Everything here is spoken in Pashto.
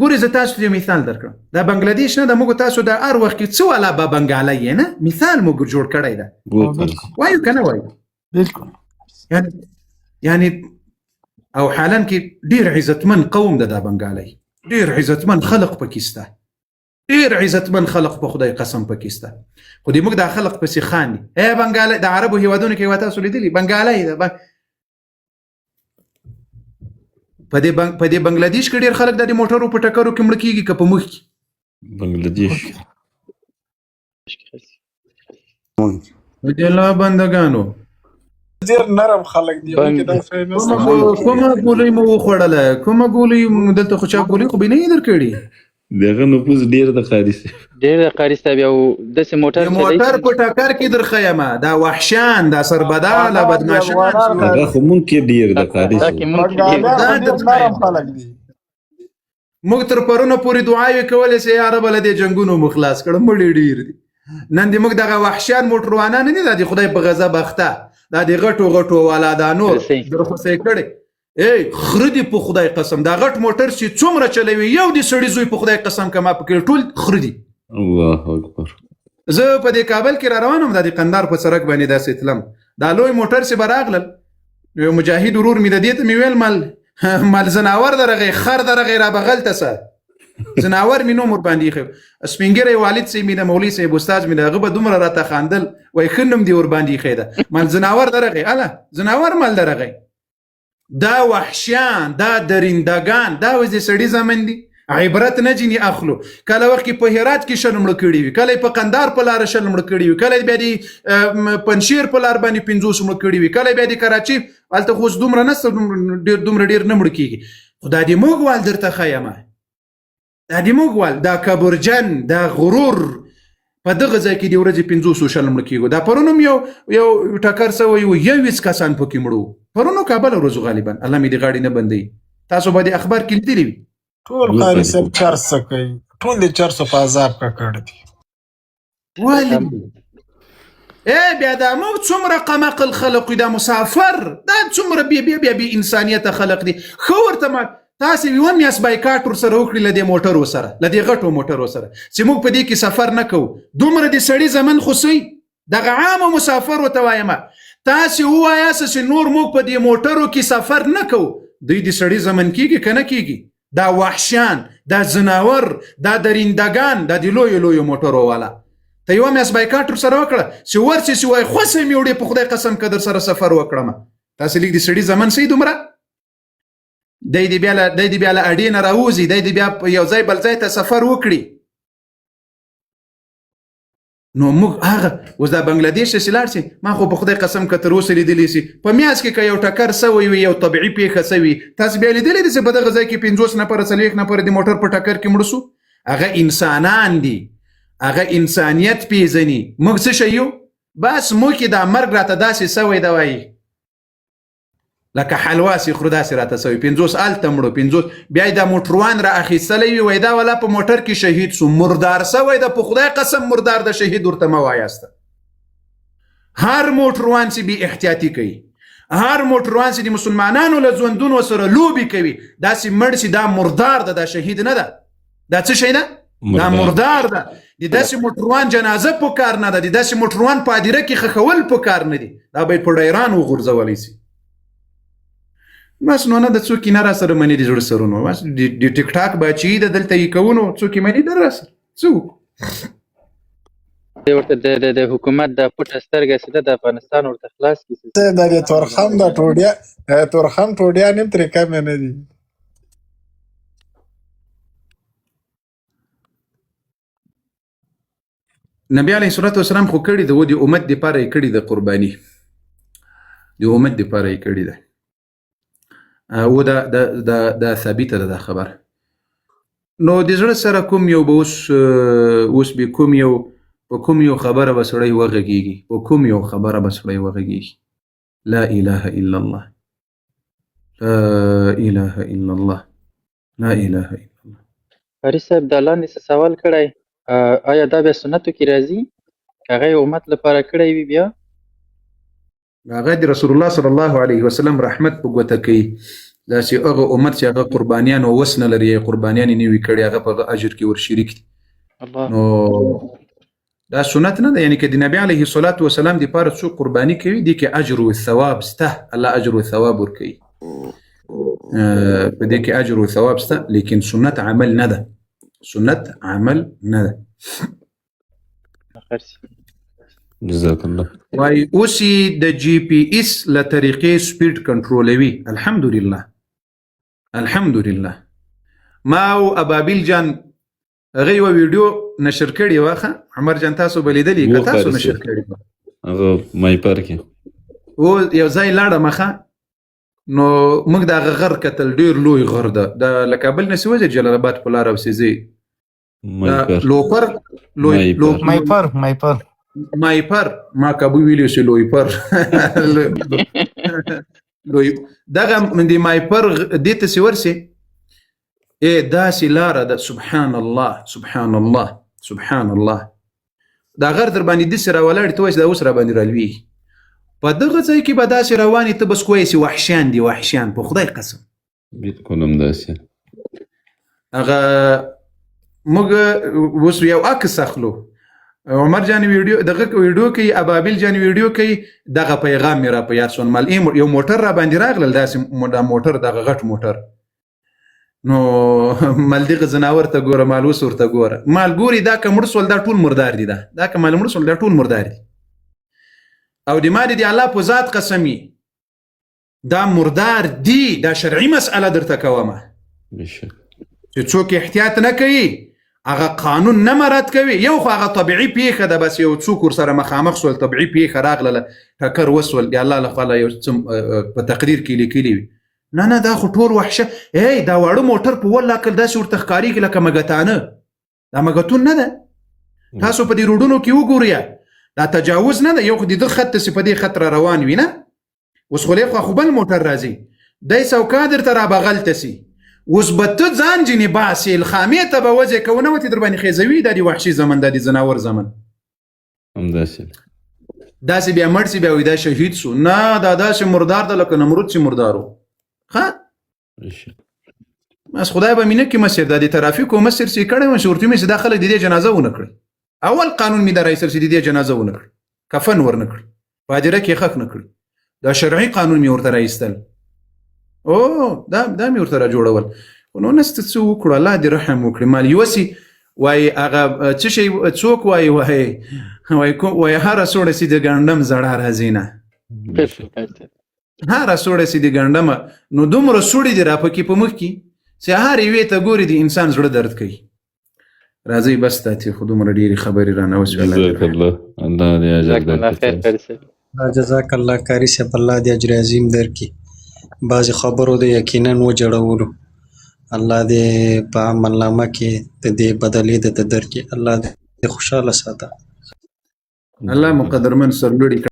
ګورې زه تاسو ته یو مثال درکړم دا بنګلادیش نه د موږ تاسو د هر وخت کې څه والا به بنګالی یې نه مثال موږ جوړ کړی ده وایو که نه وایو بالکل یعنی او حالا کې ډېر عزتمن قوم ده دا بنګالی ډېر عزتمن خلق پکې شته ډېر عزتمن خلق په خدای قسم پکې شته خو دې موږ دا خلق پسې خاندي بنګالی د عربو هېوادونو کې یوه تاسو لیدلي بنګالی ده په دې بنگلادیش کې ډېر خلک د موټرو په ټکرو کې مړه کېږي که په مخ کې بنگلادیش الله بندګانو ډېر نرم خلک دي کومه ګولۍ مو وخوړله کومه ګولۍ دلته خو چا ګولۍ خو به نه یې درکړي دغه نفوذ ډېر د قاري صاحب یو داسې موټر په ټکر کې درښیمه دا وحشیان دا سربداله بدماشان هغه خو مونږ کې ډېر د قاري موږ تر پرونه پورې دعاوې کولې چې یا رب له دې جنګونو مو خلاص کړه مړي ډېر دي نن دې موږ دغه وحشیان موټروانان نه دي دا د خدای په غضب اخته دا د غټو والا دا نور درخوسې کړي خره دي په خدای قسم دا غټ موټر چې څومره چلوي یو د سړي زوی په خدای قسم کما پکې ټول خره دي الله اکبر زه په دې کابل کې را روان وم د قندهار په سړک باندې داسې تلم دا لوی موټر چې به راغلل یو مجاهد ورور مې د دې ته مې ویل مال زناور درغې خر درغې را بغل ته سه زناور مې نوم ورباندې ایښی سپین ږیری والد صاحب مې د مولوي صاحب استاد مې د هغه به دومره راته خاندل وایي ښه نوم دې ورباندې ایښی ده مال زناور درغې اله زناور مال درغې دا وحشیان دا درندگان دا وز د سړي زمن دي عبرت نه جنې اخلو کله وخت کې په هرات کې شل مړه کړي وي کله په قندهار په لاره شل مړه کړي وي کله بیا د پنجشیر په لار باندې 50 مړه کړي وي کله بیا د کراچي هلته خو دومره نسته دومره ډېر نه مړه کېږي خو دا د موږ وال درته ښیمه دا د موږ وال دا کبرجن دا غرور په دغه ځای کې د ورځې 500 شل مړه کېږو دا پرون هم یو ټکر سوی و 21 کسان پکې مړه وو پرون کابل ورځو غالبا الله مې د غاړې نه بندوي تاسو به د اخبار کې لیدلي وي ټول قاري صاحب چرڅه کوي ټول د چرڅو په عذاب ککړ دي ولې بیا دا مو څومره قمقل خلق دا مسافر دا څومره بیا انسانیت خلق دي خو ورته تاسو یو میاس بایکاټ ور سره وکړي لدې موټرو سره لدې غټو موټرو سره چې موږ په دې کې سفر نه کوو دومره د سړي زمن خوسي دغه عام مسافر وته وایم تاسو وایاس چې نور موږ په دې موټرو کې سفر نه کوو دوی د سړي زمن کېږي کنه کېږي دا وحشیان دا زناور دا درندگان دا د لوی موټرو والا ته یو میاس بایکاټ ور سره وکړه چې ورسې چې وای خوسه مې وړي په خدای قسم کدر سره سفر وکړم تاسو لیک د سړي زمن سي دومره دای دی بیا له اډې نه راوځي دای دی بیا یو ځای بل ځای ته سفر وکړي نو موږ هغه اوس دا بنګلادیش ته چې لاړ شي ما خو په خدای قسم که تر اوسه لیدلی سي په میاس کې که یو ټکر سوی وي یو طبیعي پیښه سوي تاسو بیا لیدلی دي چې په دغه ځای کې 50 نفره 40 نفره د موټر په ټکر کې مړه سو هغه انسانان دي هغه انسانیت پیژني موږ څه شی یو بس موږ کې دا مرګ راته داسې سوی دی وایي لکه حلواسي خورو داسې راته سوی 50 هلته مړو 50 بیا یې دا موټروان را اخیستلی وي وایي دا والا په موټر کې شهید سو مردار سوی ده په خدای قسم مردار د شهید ورته مه وایاسته هر موټروان چې بې احتیاطي کوي هر موټروان چې د مسلمانانو له ژوندونو سره لوبې کوي داسې مړ چې دا مردار ده دا شهید نه ده دا څه شی ده دا مردار ده د داسې موټروان جنازه په کار نه ده د داسې موټروان په هدیره کې خښول په کار نه دي دا باید په ډیران وغورځولی سي بس نو نه د څوک نه را سره مني د زړه سرونو بس د ټیک ټاک بچي د دلته یې کوونو څوک یې مني در سره څوک ورته د حکومت د پټه سترګه سده د افغانستان ورته خلاص کیږي د تورخم د ټوډیا نیم ترې کم نه دي نبی علیه الصلاة والسلام خو کړي د ودې امت دپاره یې کړي د قرباني د امت دپاره یې کړي ده او دا ثابته ده دا خبر نو د زړه سره کوم یو به اوس به کوم یو په کوم یو خبره به سړی وغږېږي په کوم یو خبره به سړی وغږېږي لا اله الا الله لا اله الا الله لا اله الا الله قاري صاحب دا لاندې څه سوال کړی آیا دا بیا سنتو کې راځي که هغه یې امت لپاره کړی وي بیا هغه د رسول الله صلی الله علیه وسلم رحمت په ګوته کوي داسې هغه امت چې هغه قربانیان او وس نه لري قربانیان یې نه وي کړي هغه په هغه اجر کې ور شریک دي الله نو دا سنت نه ده یعنی که د نبی علیه الصلاة والسلام دپاره څوک قرباني کوي دې کې اجر او ثواب شته الله اجر او ثواب ورکوي په دې کې اجر او ثواب شته لیکن سنت عمل نه ده سنت عمل نه ده خرسي جزاك الله وای اوسې د جی پی اس له طریقې سپیډ کنټرولوي الحمدلله الحمدلله ما او ابابیل جان هغه یو ویډیو نشر کړی واخه عمر جان تاسو بلیدلی که تاسو نشر کړی هغه مایپر کې او یو ځای لاړه مخه نو موږ د هغه غر کتل ډیر لوی غر ده د لکابل نه سوځي جلال آباد په لار او سيزي مایپر لوپر لوی مایپر ما کابو ویلیو سي لوی پر لوی دغه من دی مایپر دته سی ورسي داسې لاره ده سبحان الله سبحان الله سبحان الله دا غر در باندې داسې راولاړ ته وایي دا اوس را باندې رالوي په دغه ځای کې به داسې روانې ته بس کوی سي وحشیان دي وحشیان په خدای قسم بالکل همداسې هغه موږ اوس یو عکس اخلو عمر جان ویډیو دغه ویډیو کوي ابابیل جان ویډیو کوي دغه پیغام مې را په یاد شون مال یو موټر را باندې راغلل داسې موټر دغه غټ موټر نو مال دغه زناور ته ګوره مال اوس ورته ګوره مال ګوري دا که مړ سول دا ټول مردار دي دا که مال مړ سول دا ټول مردار دي او د ما دي الله په ذات قسمي دا مردار دي دا شرعي مسأله درته کومه بشک چې څوک احتیاط نه کوي هغه قانون نه مراعات کوي یو خو هغه طبيعي پیښه ده بس یو څوک ورسره مخامخ سول طبيعي پیښه راغله ټکر وسول یا الله لخوا یو په تقدیر کې لیکلی وي نه دا خو ټول وحشه دا واړه موټر په ولا کل داسې ورته ښکارېږي لکه مګتانه دا مګتون نه ده تاسو په دې روډونو کې وګورئ دا تجاوز نه ده یو خو د خط څخه په دې خط را روان وي نه اوس خو بل موټر راځي دای سوکا درته را بغل تسي اوس به ته ځان جنې باسې الخامې ته به وځې که ونه وتې در باندې خیزوي دا د وحشي زمن دا د زناور زمن همداسې داسې بیا مړ سي بیا وایي دا شهید سو نه دا داسې مردار ده لکه نمرود چې مردارو ښه بشک بس خدای به مینه کې مسیر دا د ترافیکو مسیر سي کړی وم چې ورته مې چې دا خلک د دې جنازه ونه کړي اول قانون مې دا رایستل چې د دې جنازه ونه کړي کفن ور نه کړي پادره کې خښ نه کړي دا شرعي قانون مې ورته رایستل او دا مې ورته را جوړول نو نسته څه وکړو الله دې رحم وکړي مال یوسي وایي هغه څه شی څوک وایي هره سوړه سي د ګنډم زړه راځي نه هره سوړه سي د ګنډم نو دومره سوړې دي را پکې په مخ کې چې هر یوې ته ګوري د انسان زړه درد کوي راځي بس تاتي خو دومره ډېرې خبرې رانه وسوي جزاک الله الله دې اجر درکړي جزاک الله کاری صاحب الله دې اجر عظیم درکړي بعضې خبرو د یقینا وجړولو الله دې په عملنامه کې د دې بدلې د درکړي الله دې خوشحاله ساته الله مقدرمن سرلوړي